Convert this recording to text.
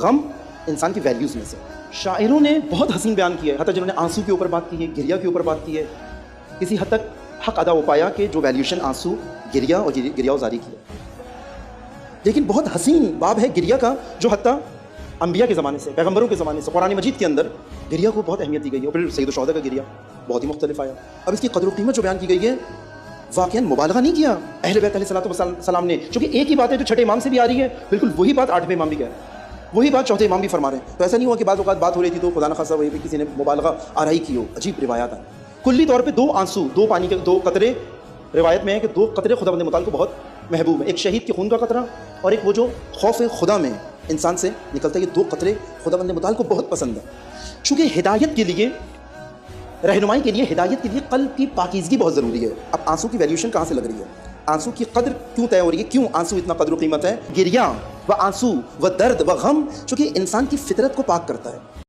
غم انسان کی ویلیوز میں سے. شاعروں نے بہت حسین بیان کیا ہے، حتیٰ جنہوں نے آنسو کے اوپر بات کی ہے، گریا کے اوپر بات کی ہے، کسی حد تک حق ادا ہو پایا کہ جو ویلیوشن آنسو، گریا اور گریا زاری کی ہے. لیکن بہت حسین باب ہے گریا کا، جو حتیٰ انبیاء کے زمانے سے، پیغمبروں کے زمانے سے قرآن مجید کے اندر گریا کو بہت اہمیت دی گئی ہے. اور پھر سید الشہداء کا گریا بہت ہی مختلف آیا. اب اس کی قدر و قیمت جو بیان کی گئی ہے، واقعاً مبالغہ نہیں کیا اہل بیت علیہ السلام نے، چونکہ ایک ہی بات ہے جو چھٹے امام سے بھی آ رہی ہے، بالکل وہی بات آٹھویں امام بھی کہہ رہے ہیں، وہی بات چوتھے امام بھی فرما رہے ہیں. تو ایسا نہیں ہوا کہ بعض اوقات بات ہو رہی تھی تو خدا نخواستہ وہی پہ کسی نے مبالغہ آرائی کی ہو. عجیب روایات ہیں. کلی طور پہ دو آنسو، دو پانی کے دو قطرے روایت میں ہے کہ دو قطرے خدا بند متعال کو بہت محبوب ہیں. ایک شہید کے خون کا قطرہ اور ایک وہ جو خوف خدا میں انسان سے نکلتا ہے. یہ دو قطرے خدا بند متعال کو بہت پسند ہیں. چونکہ ہدایت کے لیے، رہنمائی کے لیے، ہدایت کے لیے قلب کی پاکیزگی بہت ضروری ہے. اب آنسو کی ویلیوشن کہاں سے لگ رہی ہے؟ آنسو کی قدر کیوں طے ہو رہی ہے؟ کیوں آنسو اتنا قدر و قیمت ہے؟ گریا و آنسو و درد و غم چونکہ انسان کی فطرت کو پاک کرتا ہے.